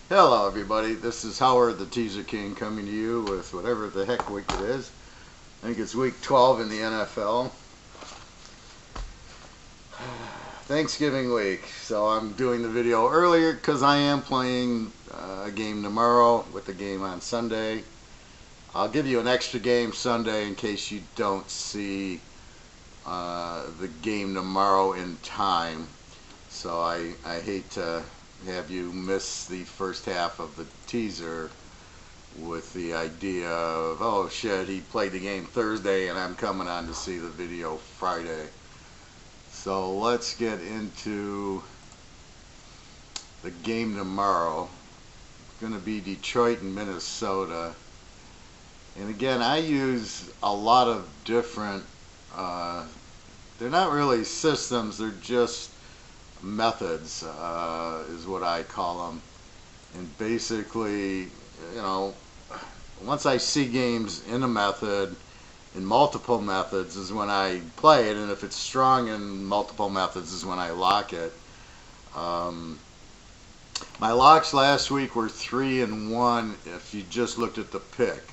Hello everybody, this is Howard the Teaserking coming to you with whatever the heck week it is. I think it's week 12 in the NFL. Thanksgiving week, so I'm doing the video earlier because I am playing a game tomorrow with the game on Sunday. I'll give you an extra game Sunday in case you don't see the game tomorrow in time. So I hate to have you miss the first half of the teaser with the idea of, oh shit, he played the game Thursday and I'm coming on to see the video Friday. So let's get into the game tomorrow. It's going to be Detroit and Minnesota. And again, I use a lot of different, they're not really systems, they're just methods, is what I call them. And basically, once I see games in a method, in multiple methods, is when I play it, and if it's strong in multiple methods is when I lock it. My locks last week were 3-1 if you just looked at the pick.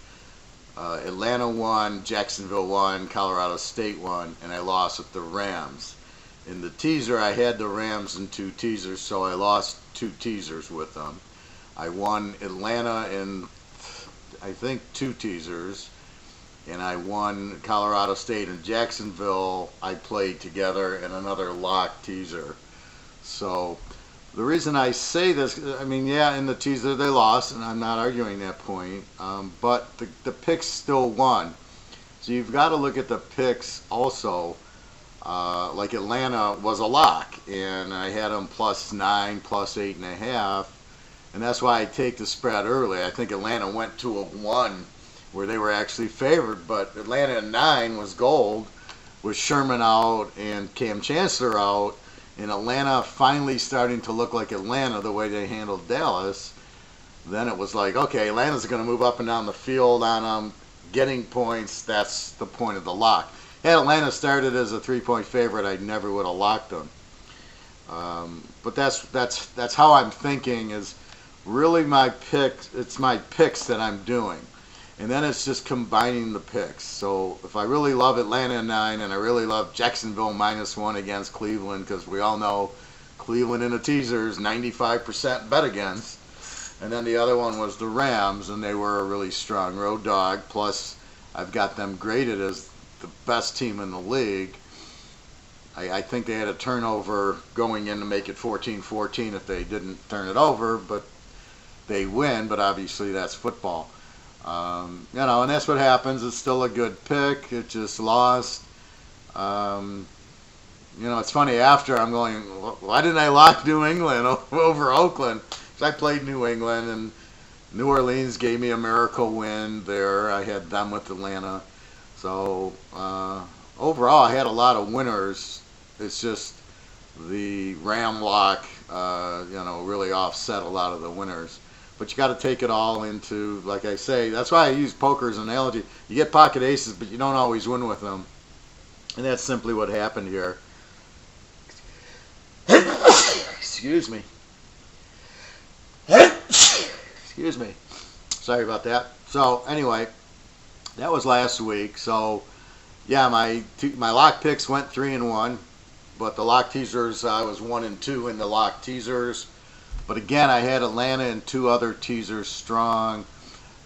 Atlanta won, Jacksonville won, Colorado State won, and I lost with the Rams. In the teaser, I had the Rams in 2 teasers, so I lost 2 teasers with them. I won Atlanta in, I think, 2 teasers, and I won Colorado State and Jacksonville. I played together in another lock teaser. So the reason I say this, I mean, yeah, in the teaser they lost, and I'm not arguing that point, but the picks still won. So you've got to look at the picks also. Like Atlanta was a lock, and I had them +9, +8.5, and that's why I take the spread early. I think Atlanta went to a 1 where they were actually favored, but Atlanta at 9 was gold with Sherman out and Cam Chancellor out, and Atlanta finally starting to look like Atlanta the way they handled Dallas. Then it was like, okay, Atlanta's going to move up and down the field on them, getting points. That's the point of the lock. Had Atlanta started as a 3-point favorite, I never would have locked them. But that's how I'm thinking, is really my picks. It's my picks that I'm doing, and then it's just combining the picks. So if I really love Atlanta at 9, and I really love Jacksonville -1 against Cleveland, because we all know Cleveland in a teaser is 95% bet against, and then the other one was the Rams, and they were a really strong road dog. Plus, I've got them graded as the best team in the league. I think they had a turnover going in to make it 14-14 if they didn't turn it over, but they win, but obviously that's football. And that's what happens. It's still a good pick. It just lost. It's funny, after I'm going, why didn't I lock New England over Oakland? Because I played New England, and New Orleans gave me a miracle win there. I had them with Atlanta. So overall, I had a lot of winners. It's just the Ram lock, really offset a lot of the winners. But you got to take it all into, like I say, that's why I use poker as an analogy. You get pocket aces, but you don't always win with them. And that's simply what happened here. Excuse me. Excuse me. Sorry about that. So anyway, that was last week. So yeah, my lock picks went 3-1, but the lock teasers, I was 1-2 in the lock teasers. But again, I had Atlanta and 2 other teasers strong,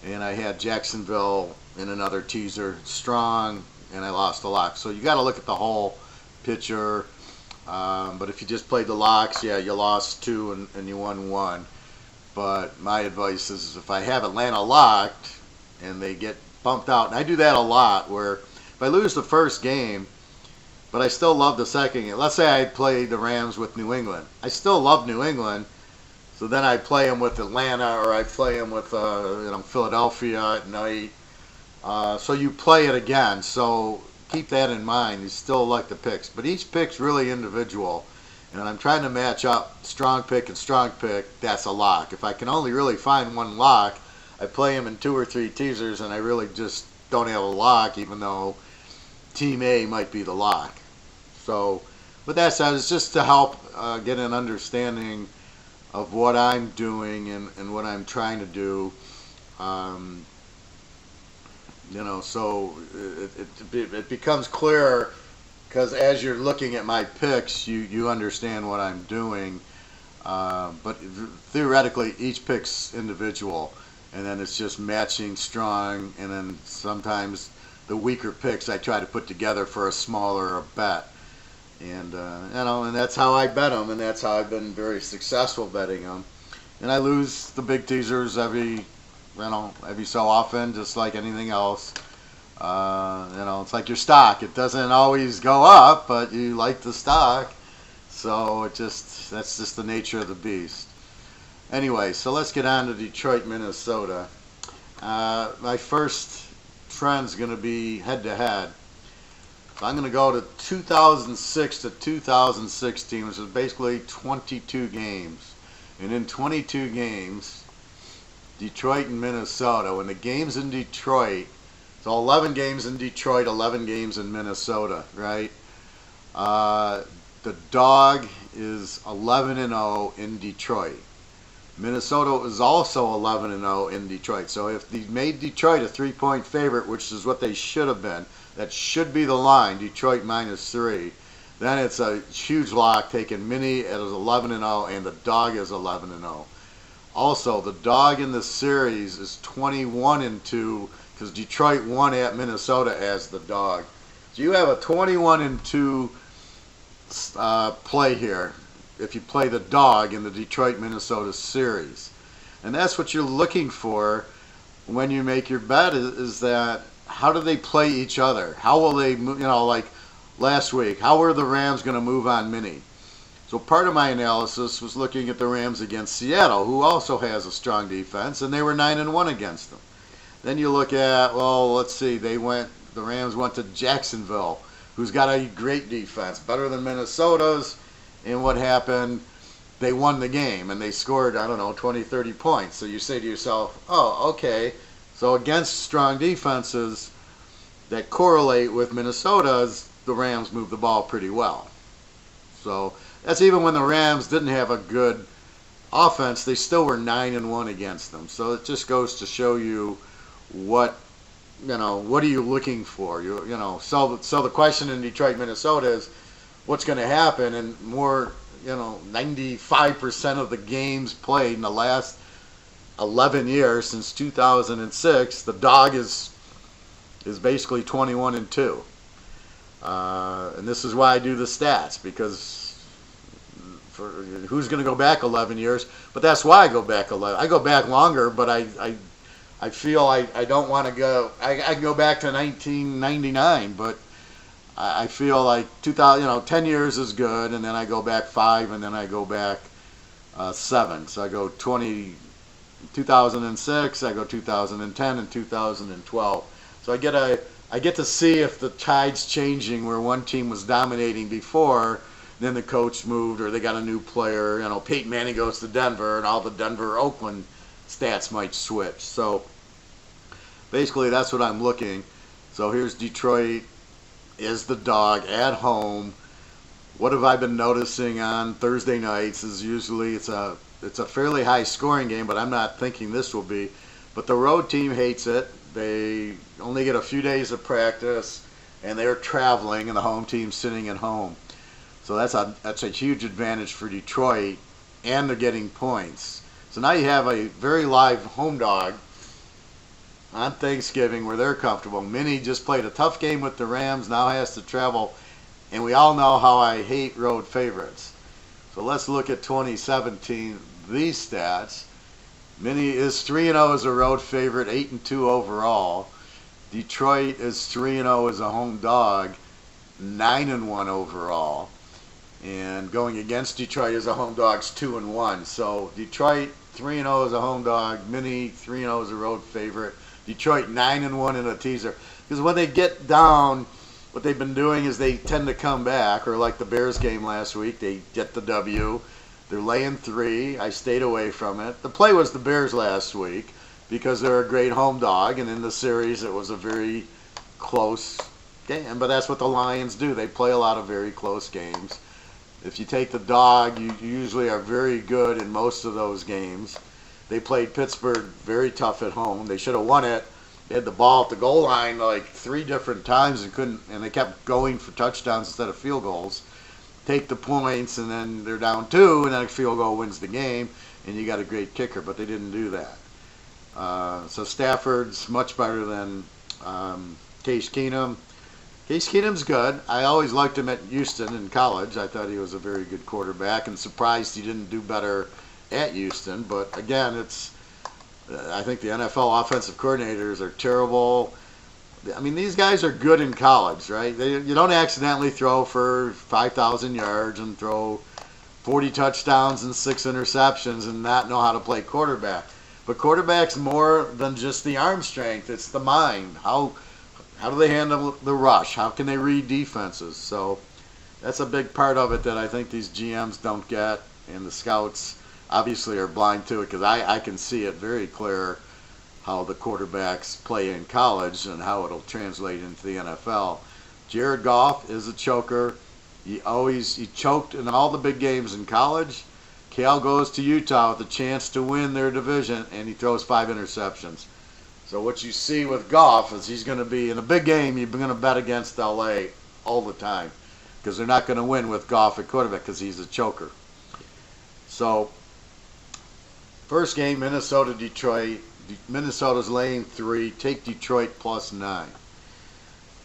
and I had Jacksonville in another teaser strong, and I lost the lock. So you got to look at the whole picture. But if you just played the locks, yeah, you lost 2 and you won 1. But my advice is, if I have Atlanta locked and they get bumped out, and I do that a lot, where if I lose the first game, but I still love the second game. Let's say I played the Rams with New England. I still love New England, so then I play them with Atlanta, or I play them with Philadelphia at night. So you play it again. So keep that in mind. You still like the picks, but each pick's really individual. And I'm trying to match up strong pick and strong pick. That's a lock. If I can only really find one lock, I play them in 2 or 3 teasers, and I really just don't have a lock, even though Team A might be the lock. So with that said, it's just to help get an understanding of what I'm doing and what I'm trying to do. Um, so it becomes clearer because as you're looking at my picks, you understand what I'm doing. But theoretically, each pick's individual, and then it's just matching strong, and then sometimes the weaker picks I try to put together for a smaller bet. And and that's how I bet them, and that's how I've been very successful betting them. And I lose the big teasers every so often, just like anything else. It's like your stock. It doesn't always go up, but you like the stock, so that's just the nature of the beast. Anyway, so let's get on to Detroit, Minnesota. My first trend's going to be head to head. So I'm going to go to 2006 to 2016, which is basically 22 games. And in 22 games, Detroit and Minnesota, when the game's in Detroit, so 11 games in Detroit, 11 games in Minnesota, right? The dog is 11-0 in Detroit. Minnesota is also 11-0 in Detroit. So if they made Detroit a 3-point favorite, which is what they should have been, that should be the line, Detroit -3, then it's a huge lock taking Minnie at 11-0 and the dog is 11-0. Also, the dog in the series is 21-2 because Detroit won at Minnesota as the dog. So you have a 21-2 play here if you play the dog in the Detroit-Minnesota series. And that's what you're looking for when you make your bet is that how do they play each other? How will they, like last week, how were the Rams going to move on Minnie? So part of my analysis was looking at the Rams against Seattle, who also has a strong defense, and they were 9-1 against them. Then you look at, let's see, the Rams went to Jacksonville, who's got a great defense, better than Minnesota's, and what happened? They won the game, and they scored, 20, 30 points. So you say to yourself, oh, okay, so against strong defenses that correlate with Minnesota's, the Rams move the ball pretty well. So that's even when the Rams didn't have a good offense, they still were 9-1 against them. So it just goes to show you what are you looking for? So the question in Detroit, Minnesota is what's going to happen, and more, 95% of the games played in the last 11 years since 2006, the dog is basically 21-2. And this is why I do the stats, because for who's going to go back 11 years? But that's why I go back 11. I go back longer, but I feel I don't want to go. I can go back to 1999, but I feel like 10 years is good, and then I go back 5, and then I go back 7. So I go 2006, I go 2010, and 2012. So I get to see if the tide's changing where one team was dominating before, then the coach moved or they got a new player. Peyton Manning goes to Denver, and all the Denver-Oakland stats might switch. So basically that's what I'm looking. So here's Detroit is the dog at home. What have I been noticing on Thursday nights is usually it's a fairly high scoring game, but I'm not thinking this will be. But the road team hates it. They only get a few days of practice, and they're traveling, and the home team's sitting at home. So that's a huge advantage for Detroit, and they're getting points. So now you have a very live home dog on Thanksgiving where they're comfortable. Minnie just played a tough game with the Rams, now has to travel, and we all know how I hate road favorites. So let's look at 2017, these stats. Minnie is 3-0 as a road favorite, 8-2 overall. Detroit is 3-0 as a home dog, 9-1 overall. And going against Detroit as a home dog's 2-1. So Detroit 3-0 as a home dog, Minnie 3-0 as a road favorite. Detroit 9-1 in a teaser. Because when they get down, what they've been doing is they tend to come back, or like the Bears game last week, they get the W. They're laying 3. I stayed away from it. The play was the Bears last week because they're a great home dog, and in the series it was a very close game. But that's what the Lions do. They play a lot of very close games. If you take the dog, you usually are very good in most of those games. They played Pittsburgh very tough at home. They should have won it. They had the ball at the goal line like 3 different times and couldn't, and they kept going for touchdowns instead of field goals. Take the points, and then they're down 2, and then a field goal wins the game, and you got a great kicker, but they didn't do that. So Stafford's much better than Case Keenum. Case Keenum's good. I always liked him at Houston in college. I thought he was a very good quarterback, and surprised he didn't do better at Houston. But again, I think the NFL offensive coordinators are terrible. I mean, these guys are good in college, right? You don't accidentally throw for 5,000 yards and throw 40 touchdowns and 6 interceptions and not know how to play quarterback. But quarterback's more than just the arm strength. It's the mind. How do they handle the rush? How can they read defenses? So that's a big part of it that I think these GMs don't get, and the scouts obviously are blind to it, because I can see it very clear how the quarterbacks play in college and how it'll translate into the NFL. Jared Goff is a choker. He choked in all the big games in college. Cal goes to Utah with a chance to win their division, and he throws 5 interceptions. So what you see with Goff is he's going to be in a big game. You're going to bet against LA all the time, because they're not going to win with Goff at quarterback because he's a choker. So first game, Minnesota-Detroit. Minnesota's laying 3. Take Detroit +9.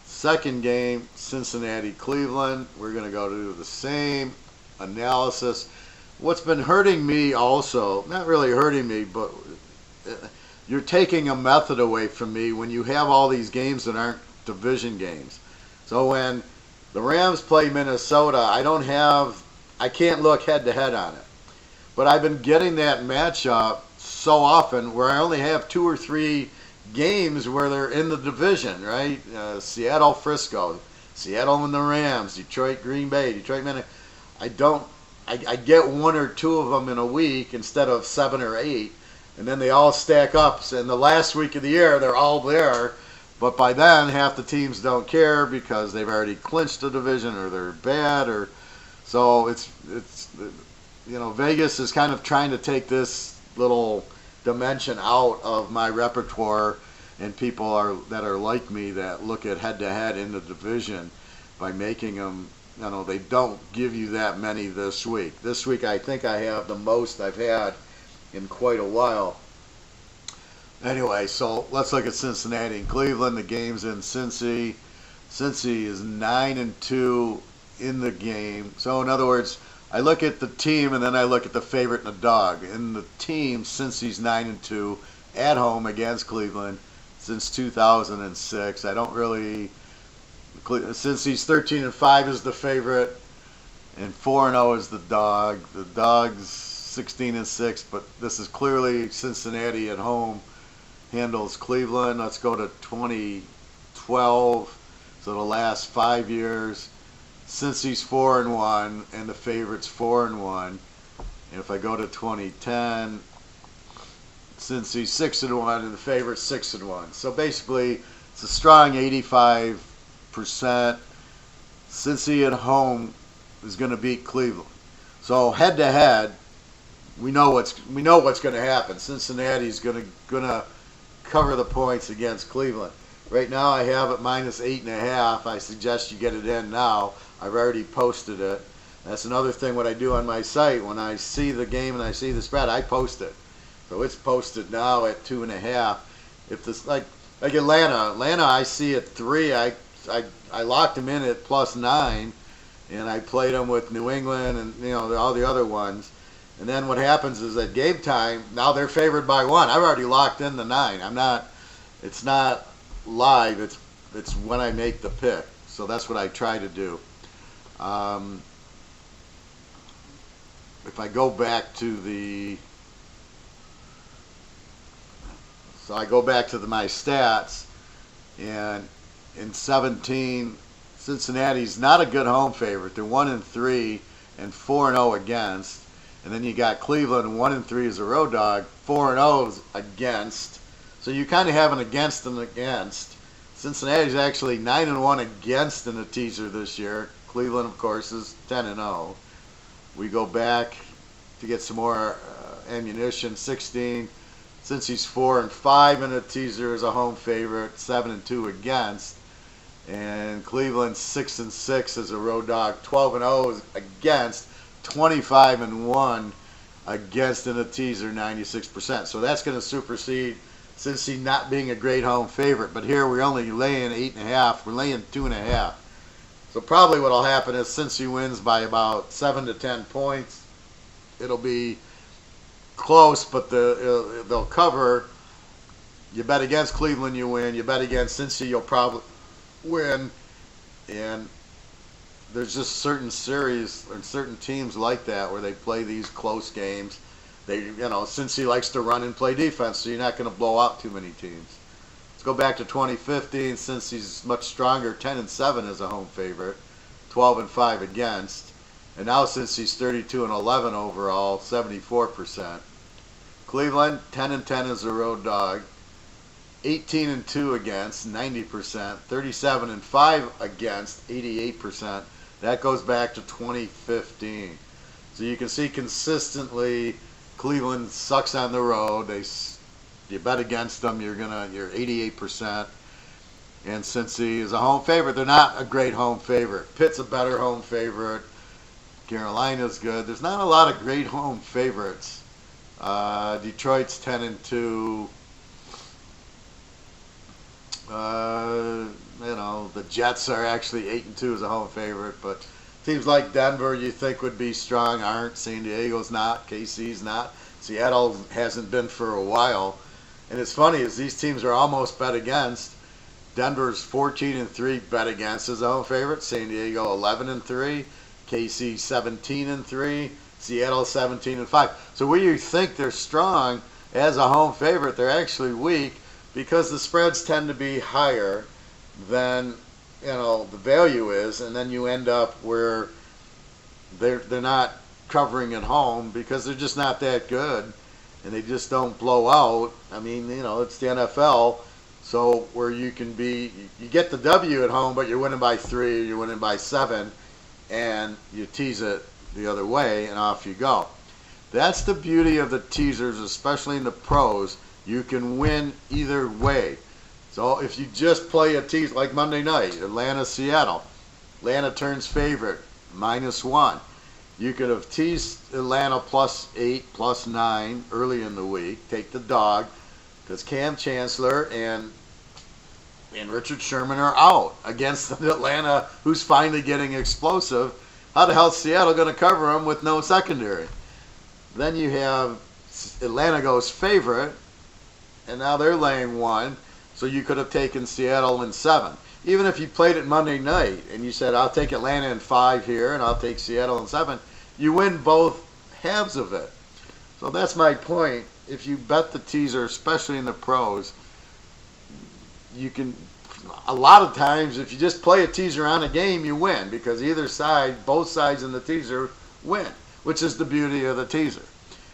Second game, Cincinnati-Cleveland. We're going to go to the same analysis. What's been hurting me also, not really hurting me, but you're taking a method away from me when you have all these games that aren't division games. So when the Rams play Minnesota, I can't look head-to-head on it. But I've been getting that matchup so often where I only have 2 or 3 games where they're in the division, right? Seattle, Frisco, Seattle and the Rams, Detroit, Green Bay, Detroit, Minnesota. I get 1 or 2 of them in a week instead of 7 or 8, and then they all stack up. So in the last week of the year, they're all there, but by then half the teams don't care because they've already clinched the division or they're bad, or so it's Vegas is kind of trying to take this little dimension out of my repertoire, and people that are like me that look at head-to-head in the division by making them, they don't give you that many this week. This week I think I have the most I've had in quite a while. Anyway, so let's look at Cincinnati and Cleveland. The game's in Cincy. Cincy is 9-2 in the game. So in other words, I look at the team and then I look at the favorite and the dog. In the team, Cincy's 9-2 at home against Cleveland since 2006. I don't really. Cincy's 13-5 is the favorite, and 4-0 is the dog. The dog's 16-6, but this is clearly Cincinnati at home handles Cleveland. Let's go to 2012. So the last 5 years. Cincy's 4-1 and the favorite's 4-1. And if I go to 2010, Cincy's 6-1 and the favorite's 6-1. So basically, it's a strong 85%. Cincy at home is going to beat Cleveland. So head to head, we know what's going to happen. Cincinnati's going to cover the points against Cleveland. Right now, I have it -8.5. I suggest you get it in now. I've already posted it. That's another thing what I do on my site. When I see the game and I see the spread, I post it. So it's posted now at 2.5. If this like Atlanta, I see at 3. I locked them in at +9, and I played them with New England and all the other ones. And then what happens is at game time, now they're favored by 1. I've already locked in the 9. It's not live. It's when I make the pick. So that's what I try to do. If I go back to my stats, and in 17, Cincinnati's not a good home favorite. They're 1-3 and 4-0 against. And then you got Cleveland 1-3 as a road dog, 4-0 against. So you kind of have an against and against. Cincinnati's actually 9-1 against in the teaser this year. Cleveland, of course, is 10-0. We go back to get some more ammunition. 16. Since he's 4-5 in a teaser as a home favorite, 7-2 against. And Cleveland 6-6 as a road dog, 12-0 against, 25-1 against in a teaser, 96%. So that's going to supersede Cincy not being a great home favorite. But here we're only laying 8.5. We're laying 2.5. So probably what will happen is Cincy wins by about 7 to 10 points. It'll be close, but they'll cover. You bet against Cleveland, you win. You bet against Cincy, you'll probably win. And there's just certain series or certain teams like that where they play these close games. Cincy likes to run and play defense, so you're not going to blow out too many teams. Let's go back to 2015. Cincy's much stronger, 10-7 as a home favorite, 12-5 against. And now Cincy's 32-11 overall, 74%. Cleveland 10-10 as a road dog, 18-2 against, 90%, 37-5 against, 88%. That goes back to 2015. So you can see consistently Cleveland sucks on the road. You bet against them, you're 88%. And Cincy is a home favorite. They're not a great home favorite. Pitt's a better home favorite. Carolina's good. There's not a lot of great home favorites. Detroit's 10-2. The Jets are actually 8-2 as a home favorite, but teams like Denver you think would be strong aren't. San Diego's not. KC's not. Seattle hasn't been for a while. And it's funny is these teams are almost bet against. Denver's 14-3 bet against as a home favorite. San Diego 11-3. KC 17-3. Seattle 17-5. So where you think they're strong as a home favorite, they're actually weak because the spreads tend to be higher than the value is, and then you end up where they're not covering at home because they're just not that good, and they just don't blow out. I mean, it's the NFL, so where you get the W at home, but you're winning by 3, you're winning by 7, and you tease it the other way, and off you go. That's the beauty of the teasers, especially in the pros. You can win either way. So if you just play a tease like Monday night, Atlanta-Seattle, Atlanta turns favorite, -1. You could have teased Atlanta +8, +9 early in the week. Take the dog because Cam Chancellor and Richard Sherman are out against Atlanta, who's finally getting explosive. How the hell is Seattle going to cover them with no secondary? Then you have Atlanta goes favorite, and now they're laying 1. So you could have taken Seattle in 7. Even if you played it Monday night and you said, I'll take Atlanta in 5 here and I'll take Seattle in 7, you win both halves of it. So that's my point. If you bet the teaser, especially in the pros, you can, a lot of times, if you just play a teaser on a game, you win because either side, both sides in the teaser win, which is the beauty of the teaser.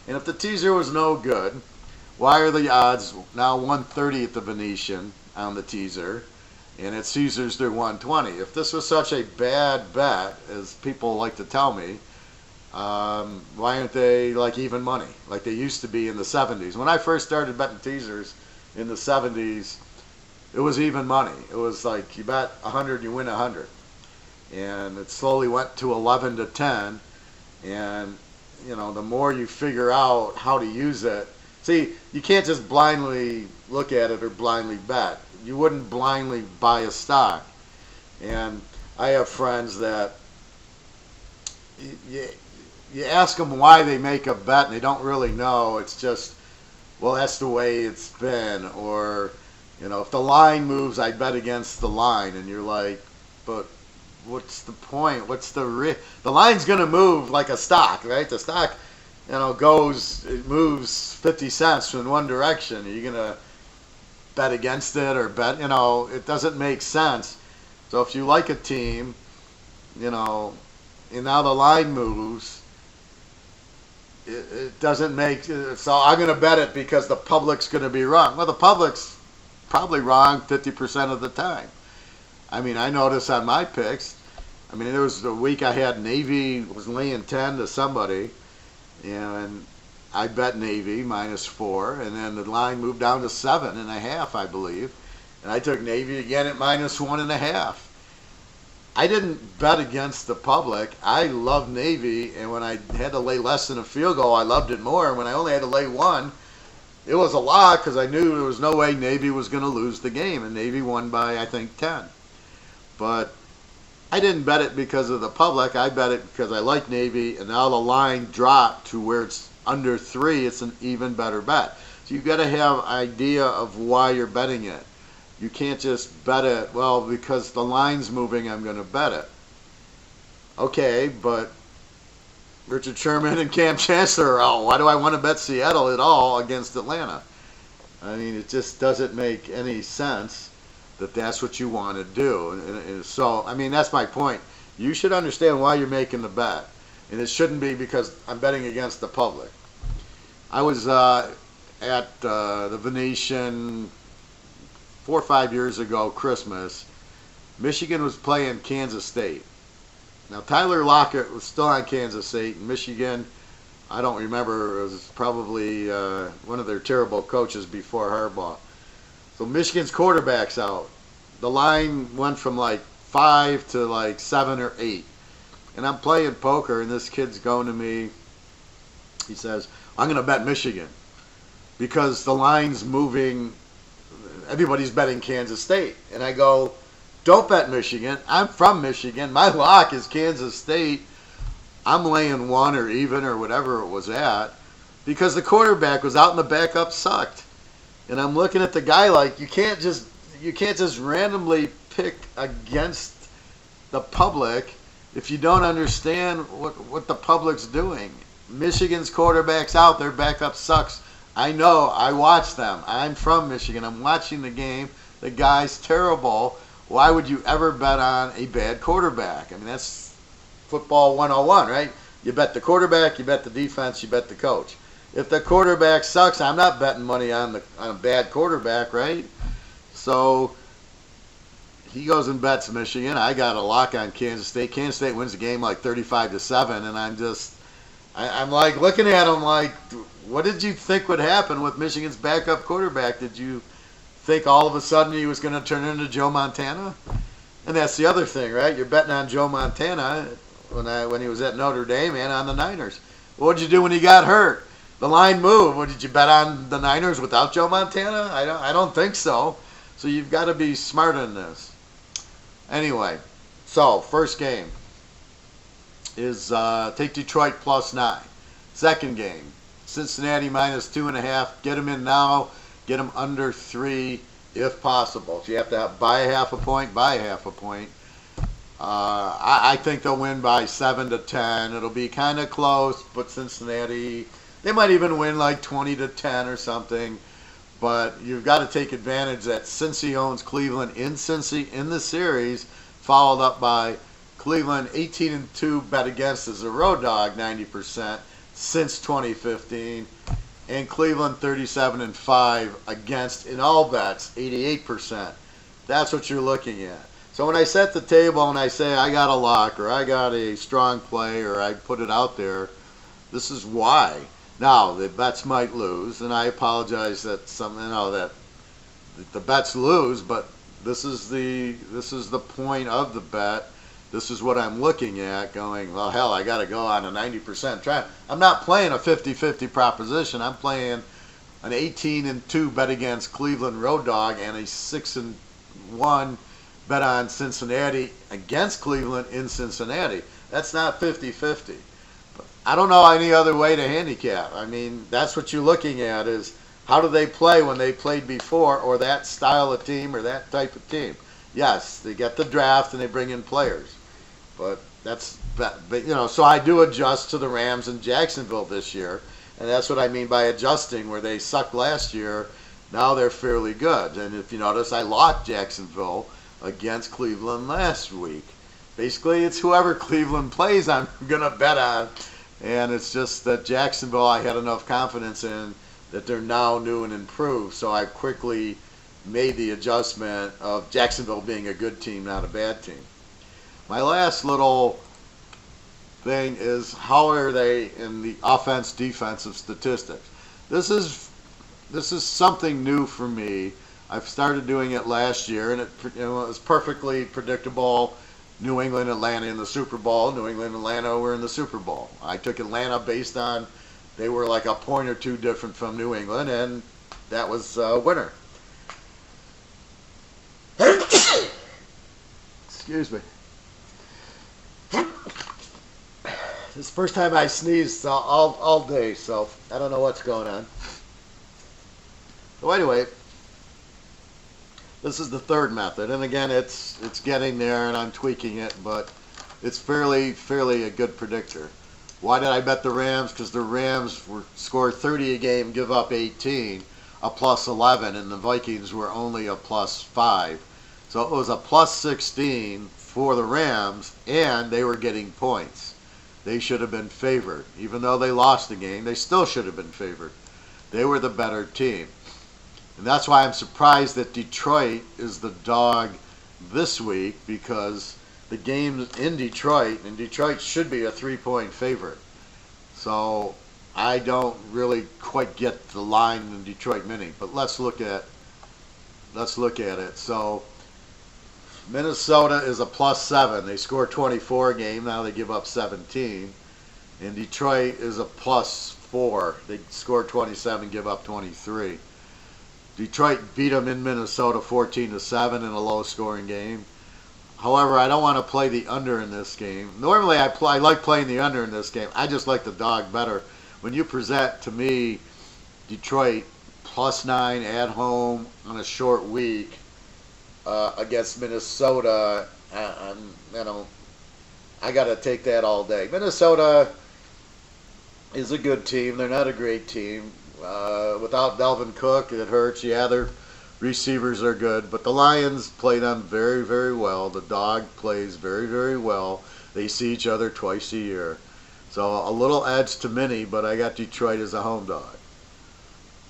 And if the teaser was no good, why are the odds now 130 at the Venetian on the teaser, and at Caesars they're 120? If this was such a bad bet, as people like to tell me, why aren't they like even money, like they used to be in the 70s? When I first started betting teasers in the 70s, it was even money. It was like you bet 100, you win 100. And it slowly went to 11 to 10, and the more you figure out how to use it. See, you can't just blindly look at it or blindly bet. You wouldn't blindly buy a stock. And I have friends that you ask them why they make a bet and they don't really know. It's just, well, that's the way it's been. Or, if the line moves, I bet against the line. And you're like, but what's the point? What's the line's going to move like a stock, right? The stock it moves 50 cents in one direction. Are you going to bet against it or bet, it doesn't make sense. So if you like a team, and now the line moves, it doesn't make, so I'm going to bet it because the public's going to be wrong. Well, the public's probably wrong 50% of the time. I mean, I notice on my picks, I mean, there was a week I had Navy was laying 10 to somebody, and I bet Navy -4, and then the line moved down to 7.5, I believe, and I took Navy again at -1.5. I didn't bet against the public. I loved Navy, and when I had to lay less than a field goal, I loved it more. And when I only had to lay one, it was a lot because I knew there was no way Navy was going to lose the game, and Navy won by, I think, 10. But I didn't bet it because of the public. I bet it because I like Navy, and now the line dropped to where it's under 3. It's an even better bet. So you've got to have an idea of why you're betting it. You can't just bet it, well, because the line's moving, I'm going to bet it. Okay, but Richard Sherman and Cam Chancellor are out. Why do I want to bet Seattle at all against Atlanta? I mean, it just doesn't make any sense that that's what you want to do. And so, I mean, that's my point. You should understand why you're making the bet. And it shouldn't be because I'm betting against the public. I was at the Venetian 4 or 5 years ago, Christmas. Michigan was playing Kansas State. Now, Tyler Lockett was still on Kansas State, and Michigan, I don't remember, it was probably one of their terrible coaches before Harbaugh. So Michigan's quarterback's out. The line went from like 5 to like 7 or 8. And I'm playing poker, and this kid's going to me. He says, I'm going to bet Michigan because the line's moving. Everybody's betting Kansas State. And I go, don't bet Michigan. I'm from Michigan. My lock is Kansas State. I'm laying 1 or even or whatever it was at because the quarterback was out and the backup sucked. And I'm looking at the guy like, you can't just randomly pick against the public if you don't understand what the public's doing. Michigan's quarterback's out. Their backup sucks. I know. I watch them. I'm from Michigan. I'm watching the game. The guy's terrible. Why would you ever bet on a bad quarterback? I mean, that's football 101, right? You bet the quarterback, you bet the defense, you bet the coach. If the quarterback sucks, I'm not betting money on a bad quarterback, right? So he goes and bets Michigan. I got a lock on Kansas State. Kansas State wins the game like 35-7, and I'm like looking at him like, what did you think would happen with Michigan's backup quarterback? Did you think all of a sudden he was going to turn into Joe Montana? And that's the other thing, right? You're betting on Joe Montana when he was at Notre Dame and on the Niners. What did you do when he got hurt? The line moved. What, did you bet on the Niners without Joe Montana? I don't think so. So you've got to be smart in this. Anyway, so first game is take Detroit +9. Second game, Cincinnati -2.5. Get them in now. Get them under 3 if possible. If you have to buy a half a point, buy a half a point. I think they'll win by 7-10. It'll be kind of close, but Cincinnati, they might even win like 20-10 or something. But you've got to take advantage that Cincy owns Cleveland in Cincy in the series, followed up by Cleveland 18-2 bet against as a road dog 90% since 2015. And Cleveland 37-5 against in all bets 88%. That's what you're looking at. So when I set the table and I say I got a lock or I got a strong play or I put it out there, this is why. Now the bets might lose, and I apologize that that the bets lose, but this is the point of the bet. This is what I'm looking at going, well, hell, I got to go on a 90% try. I'm not playing a 50-50 proposition. I'm playing an 18-2 bet against Cleveland road dog and a 6-1 bet on Cincinnati against Cleveland in Cincinnati. That's not 50-50. I don't know any other way to handicap. I mean, that's what you're looking at is how do they play when they played before or that style of team or that type of team. Yes, they get the draft and they bring in players. But so I do adjust to the Rams in Jacksonville this year, and that's what I mean by adjusting. Where they sucked last year, now they're fairly good. And if you notice, I locked Jacksonville against Cleveland last week. Basically, it's whoever Cleveland plays, I'm gonna bet on, and it's just that Jacksonville, I had enough confidence in that they're now new and improved, so I quickly made the adjustment of Jacksonville being a good team, not a bad team. My last little thing is, how are they in the offense defensive statistics? This is something new for me. I've started doing it last year, and it was perfectly predictable. New England, Atlanta in the Super Bowl. New England, Atlanta were in the Super Bowl. I took Atlanta based on they were like a point or two different from New England, and that was a winner. Excuse me. This is the first time I sneezed all day, so I don't know what's going on. So anyway, this is the third method, and again, it's getting there, and I'm tweaking it, but it's fairly a good predictor. Why did I bet the Rams? Because the Rams scored 30 a game, give up 18, a plus 11, and the Vikings were only a plus 5. So it was a plus 16 for the Rams, and they were getting points. They should have been favored. Even though they lost the game, they still should have been favored. They were the better team. And that's why I'm surprised that Detroit is the dog this week, because the game's in Detroit, and Detroit should be a 3-point favorite. So I don't really quite get the line in Detroit Mini, but let's look at it. So Minnesota is a plus 7. They score 24 a game. Now they give up 17. And Detroit is a plus 4. They score 27, give up 23. Detroit beat them in Minnesota 14-7 in a low-scoring game. However, I don't want to play the under in this game. Normally, I like playing the under in this game. I just like the dog better. When you present to me Detroit plus 9 at home on a short week against Minnesota, I got to take that all day. Minnesota is a good team. They're not a great team. Without Dalvin Cook, it hurts. Yeah, their receivers are good, but the Lions play them very, very well. The dog plays very, very well. They see each other twice a year. So a little edge to Mini, but I got Detroit as a home dog.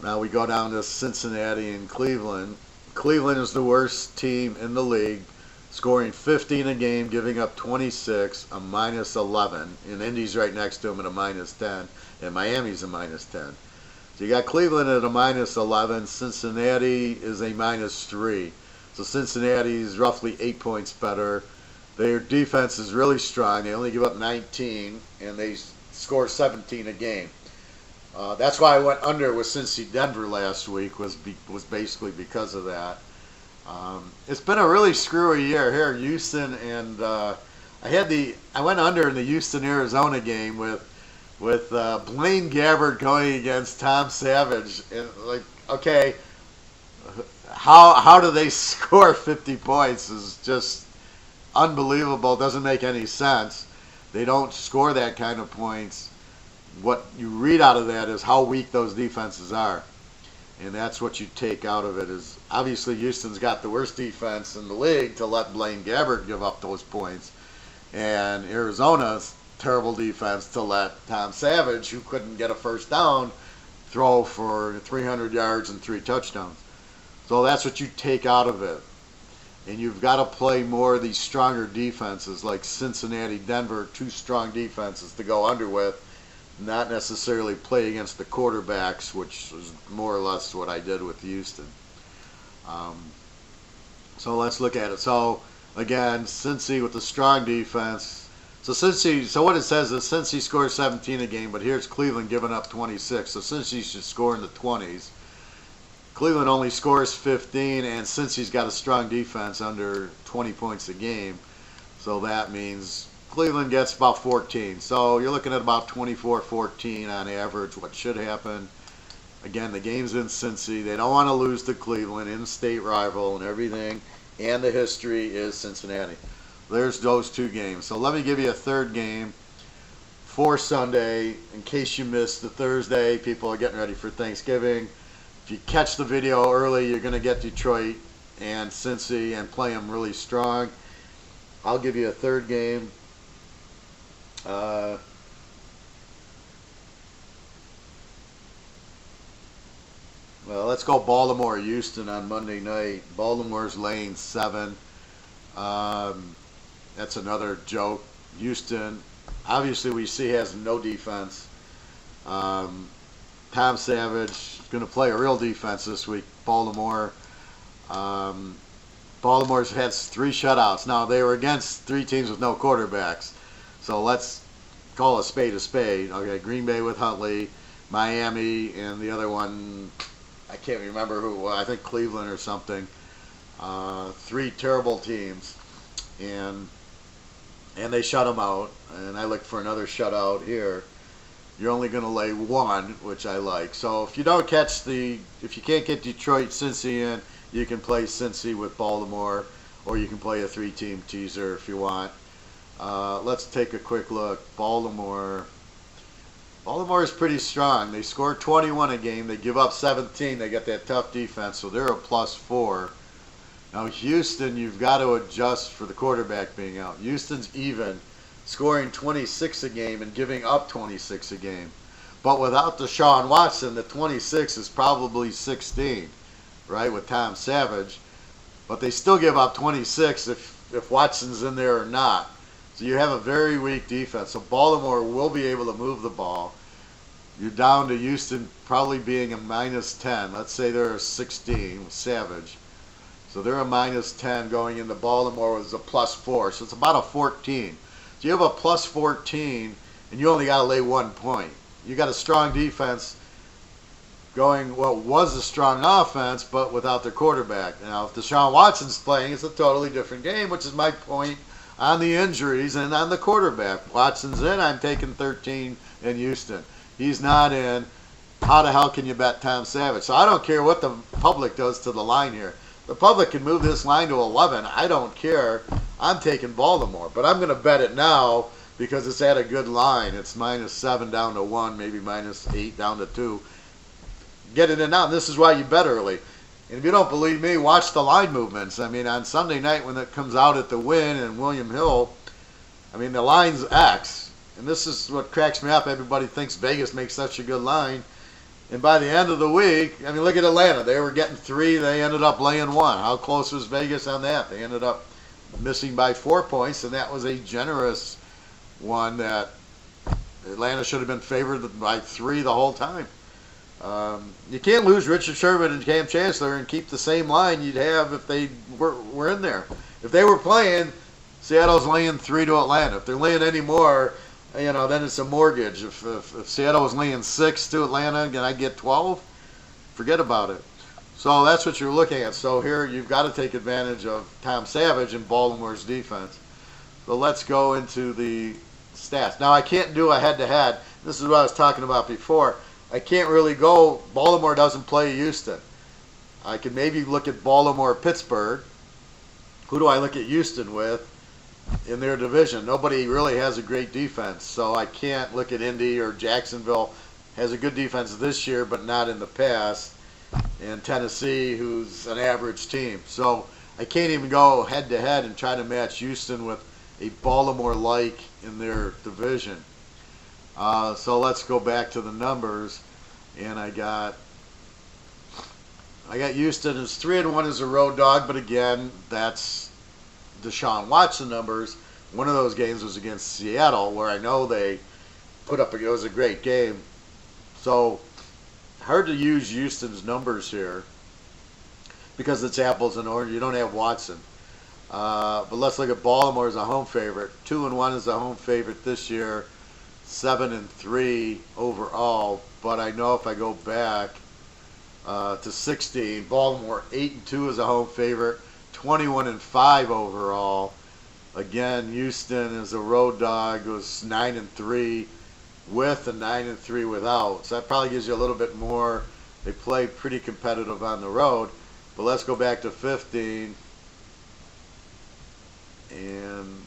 Now we go down to Cincinnati and Cleveland. Cleveland is the worst team in the league, scoring 15 a game, giving up 26, a minus 11. And Indy's right next to them at a minus 10, and Miami's a minus 10. So you got Cleveland at a minus 11. Cincinnati is a minus 3. So Cincinnati is roughly 8 points better. Their defense is really strong. They only give up 19, and they score 17 a game. That's why I went under with Cincy Denver last week, was basically because of that. It's been a really screwy year here, Houston, and I went under in the Houston Arizona game with Blaine Gabbert going against Tom Savage, and like, okay, how do they score 50 points is just unbelievable. Doesn't make any sense. They don't score that kind of points. What you read out of that is how weak those defenses are, and that's what you take out of it. Is obviously Houston's got the worst defense in the league to let Blaine Gabbert give up those points, and Arizona's terrible defense to let Tom Savage, who couldn't get a first down, throw for 300 yards and 3 touchdowns. So that's what you take out of it. And you've got to play more of these stronger defenses like Cincinnati, Denver, 2 strong defenses to go under with, not necessarily play against the quarterbacks, which is more or less what I did with Houston. So let's look at it. So again, Cincy with the strong defense. So what it says is Cincy scores 17 a game, but here's Cleveland giving up 26. So Cincy should score in the 20s. Cleveland only scores 15, and Cincy's got a strong defense under 20 points a game. So that means Cleveland gets about 14. So you're looking at about 24-14 on average, what should happen. Again, the game's in Cincy. They don't want to lose to Cleveland, in-state rival and everything. And the history is Cincinnati. There's those 2 games. So let me give you a third game for Sunday. In case you missed the Thursday, people are getting ready for Thanksgiving. If you catch the video early, you're going to get Detroit and Cincy and play them really strong. I'll give you a third game. Well, let's go Baltimore-Houston on Monday night. Baltimore's laying 7. That's another joke. Houston, obviously we see has no defense. Um, Tom Savage going to play a real defense this week. Baltimore. Um, Baltimore's had 3 shutouts. Now they were against 3 teams with no quarterbacks, so let's call a spade a spade. Okay, Green Bay with Huntley, Miami, and the other one I can't remember who. I think Cleveland or something. 3 terrible teams, and they shut them out. And I look for another shutout here. You're only going to lay 1, which I like. So if you don't catch if you can't get Detroit, Cincy in, you can play Cincy with Baltimore, or you can play a 3-team teaser if you want. Let's take a quick look. Baltimore is pretty strong. They score 21 a game. They give up 17. They got that tough defense, so they're a +4. Now Houston, you've got to adjust for the quarterback being out. Houston's even, scoring 26 a game and giving up 26 a game. But without Deshaun Watson, the 26 is probably 16, right, with Tom Savage. But they still give up 26 if Watson's in there or not. So you have a very weak defense. So Baltimore will be able to move the ball. You're down to Houston probably being a -10. Let's say they're a 16 with Savage. So they're a -10 going into Baltimore with a +4. So it's about a 14. So you have a +14 and you only got to lay 1 point. You got a strong defense going what was a strong offense, but without their quarterback. Now, if Deshaun Watson's playing, it's a totally different game, which is my point on the injuries and on the quarterback. Watson's in, I'm taking 13 in Houston. He's not in. How the hell can you bet Tom Savage? So I don't care what the public does to the line here. The public can move this line to 11. I don't care. I'm taking Baltimore, but I'm going to bet it now because it's at a good line. It's -7 down to 1, maybe -8 down to 2. Get it in now. And this is why you bet early. And if you don't believe me, watch the line movements. I mean, on Sunday night when it comes out at the Win and William Hill, I mean, the line's X. And this is what cracks me up. Everybody thinks Vegas makes such a good line. And by the end of the week, I mean, look at Atlanta. They were getting 3. They ended up laying 1. How close was Vegas on that? They ended up missing by 4 points, and that was a generous one that Atlanta should have been favored by 3 the whole time. You can't lose Richard Sherman and Cam Chancellor and keep the same line you'd have if they were in there. If they were playing, Seattle's laying 3 to Atlanta. If they're laying any more, then it's a mortgage. If Seattle was laying 6 to Atlanta and I get 12, forget about it. So that's what you're looking at. So here you've got to take advantage of Tom Savage and Baltimore's defense. So let's go into the stats. Now I can't do a head-to-head. This is what I was talking about before. I can't really go. Baltimore doesn't play Houston. I can maybe look at Baltimore-Pittsburgh. Who do I look at Houston with in their division? Nobody really has a great defense, so I can't look at Indy or Jacksonville. Has a good defense this year, but not in the past. And Tennessee, who's an average team. So I can't even go head-to-head and try to match Houston with a Baltimore-like in their division. So let's go back to the numbers, and I got Houston as 3-1 as a road dog, but again, that's Deshaun Watson numbers. One of those games was against Seattle, where I know they put up. It was a great game, so hard to use Houston's numbers here because it's apples and oranges. You don't have Watson, but let's look at Baltimore as a home favorite. 2-1 as a home favorite this year. 7-3 overall, but I know if I go back to 16, Baltimore 8-2 as a home favorite, 21-5 overall. Again, Houston as a road dog was 9-3 with and 9-3 without, so that probably gives you a little bit more. They play pretty competitive on the road, but let's go back to 15 and.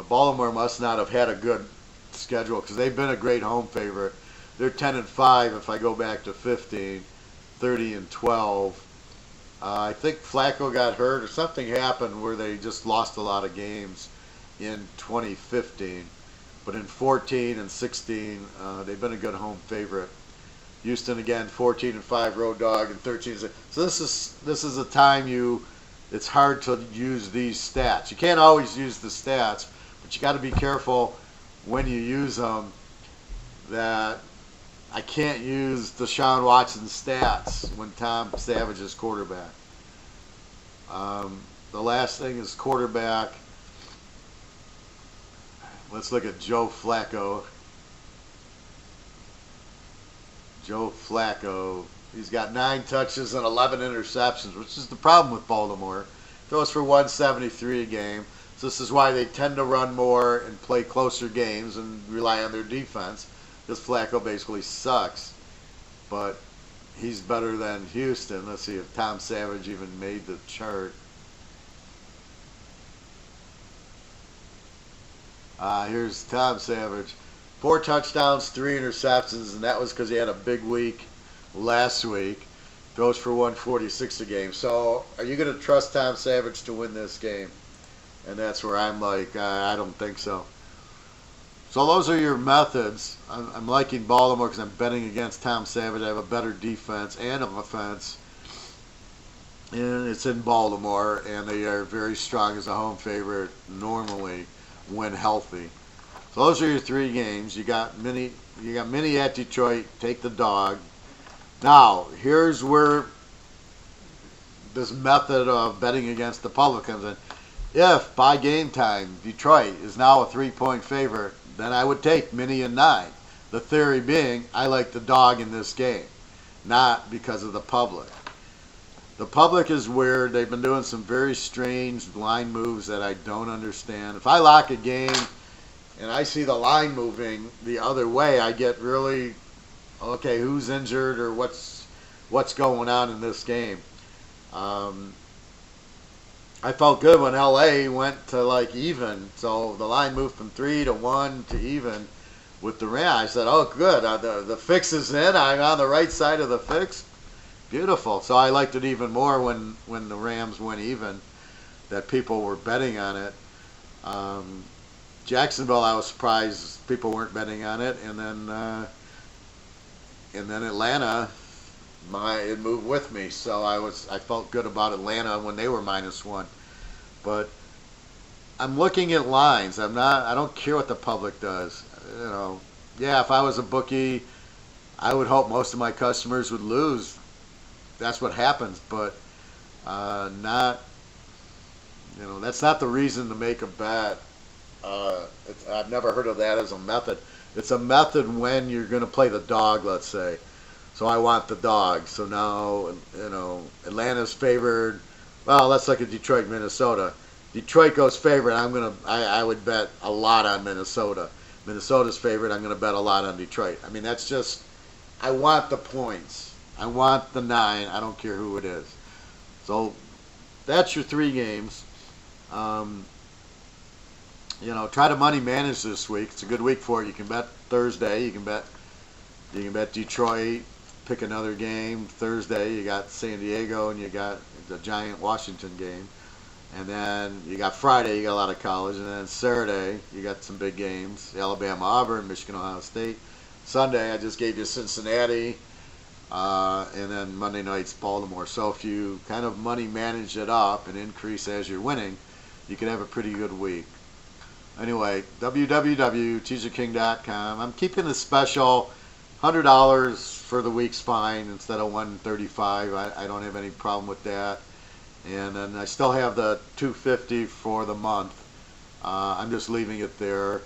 Baltimore must not have had a good schedule because they've been a great home favorite. They're 10-5 if I go back to 15, 30-12. I think Flacco got hurt or something happened where they just lost a lot of games in 2015. But in 14 and 16, they've been a good home favorite. Houston again, 14-5 road dog, and 13. So this is a time you it's hard to use these stats. You can't always use the stats, but you got to be careful when you use them that I can't use Deshaun Watson's stats when Tom Savage is quarterback. The last thing is quarterback. Let's look at Joe Flacco. Joe Flacco. He's got 9 touches and 11 interceptions, which is the problem with Baltimore. Throws for 173 a game. So this is why they tend to run more and play closer games and rely on their defense. Because Flacco basically sucks. But he's better than Houston. Let's see if Tom Savage even made the chart. Here's Tom Savage. 4 touchdowns, 3 interceptions, and that was because he had a big week last week. Throws for 146 a game. So are you going to trust Tom Savage to win this game? And that's where I'm like, I don't think so. So those are your methods. I'm liking Baltimore because I'm betting against Tom Savage. I have a better defense and offense. And it's in Baltimore, and they are very strong as a home favorite normally when healthy. So those are your 3 games. You got mini at Detroit. Take the dog. Now here's where this method of betting against the public comes in. If by game time Detroit is now a 3-point favorite, then I would take mini and 9. The theory being I like the dog in this game, not because of the public. The public is weird. They've been doing some very strange line moves that I don't understand. If I lock a game and I see the line moving the other way, I get really, okay, who's injured or what's going on in this game? I felt good when LA went to like even, so the line moved from 3 to 1 to even with the Rams. I said, oh good, the fix is in. I'm on the right side of the fix. Beautiful. So I liked it even more when the Rams went even, that people were betting on it. Jacksonville, I was surprised people weren't betting on it, and then Atlanta, it moved with me. So I felt good about Atlanta when they were -1, but I'm looking at lines. I don't care what the public does. Yeah, if I was a bookie, I would hope most of my customers would lose. That's what happens, but not. That's not the reason to make a bet. I've never heard of that as a method. It's a method when you're going to play the dog, let's say. So I want the dog. So now, Atlanta's favored. Well, let's look at Detroit, Minnesota. Detroit goes favorite. I would bet a lot on Minnesota. Minnesota's favorite. I'm going to bet a lot on Detroit. I mean, that's just, I want the points. I want the 9. I don't care who it is. So that's your 3 games. Try to money manage this week. It's a good week for it. You can bet Thursday. You can bet Detroit. Pick another game. Thursday you got San Diego and you got the Giant Washington game. And then you got Friday, you got a lot of college. And then Saturday, you got some big games. Alabama, Auburn, Michigan, Ohio State. Sunday, I just gave you Cincinnati. And then Monday night's Baltimore. So if you kind of money manage it up and increase as you're winning, you can have a pretty good week. Anyway, www.teaserking.com. I'm keeping the special $100 for the week's fine instead of $135. I don't have any problem with that. And then I still have the $250 for the month. I'm just leaving it there.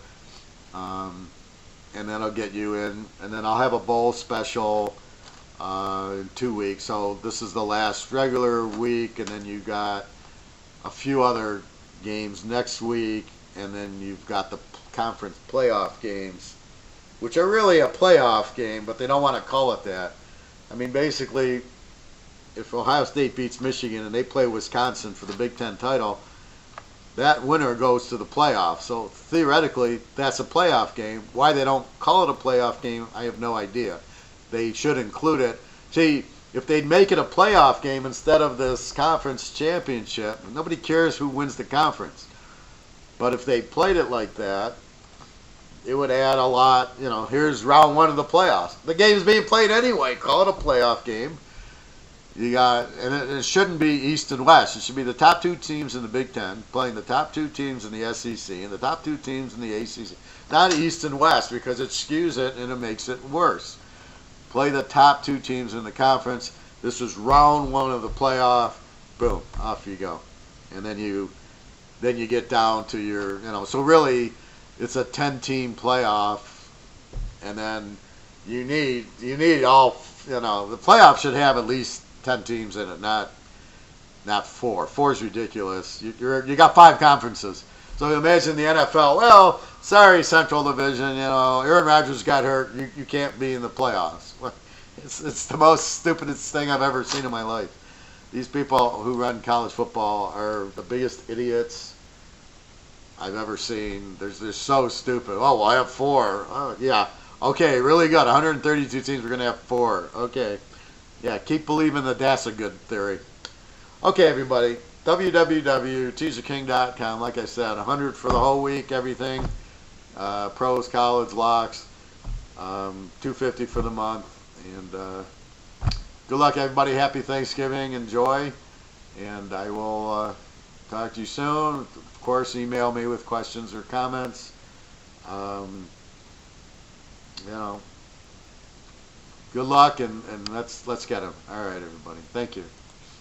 And then I'll get you in. And then I'll have a bowl special in 2 weeks. So this is the last regular week, and then you got a few other games next week, and then you've got the conference playoff games, which are really a playoff game, but they don't want to call it that. I mean, basically, if Ohio State beats Michigan and they play Wisconsin for the Big Ten title, that winner goes to the playoffs. So theoretically, that's a playoff game. Why they don't call it a playoff game, I have no idea. They should include it. See, if they'd make it a playoff game instead of this conference championship, nobody cares who wins the conference. But if they played it like that, it would add a lot. Here's round 1 of the playoffs. The game's being played anyway. Call it a playoff game. You got, and it shouldn't be East and West. It should be the top two teams in the Big Ten playing the top two teams in the SEC and the top two teams in the ACC. Not East and West, because it skews it and it makes it worse. Play the top two teams in the conference. This is round one of the playoff. Boom, off you go, and then you get down to your, So really, it's a 10-team playoff, and then you need all. The playoff should have at least 10 teams in it, not 4. 4 is ridiculous. You got 5 conferences. So imagine the NFL. Well, sorry, Central Division. Aaron Rodgers got hurt. You can't be in the playoffs. It's the most stupidest thing I've ever seen in my life. These people who run college football are the biggest idiots I've ever seen. They're so stupid. Oh, well, I have 4. Oh, yeah. Okay, really good. 132 teams. We're going to have 4. Okay. Yeah, keep believing that that's a good theory. Okay, everybody. www.teaserking.com. Like I said, 100 for the whole week, everything. Pros, college, locks. $250 for the month. And good luck, everybody. Happy Thanksgiving. Enjoy. And I will talk to you soon. Of course, email me with questions or comments. Good luck, and let's get them. All right, everybody. Thank you.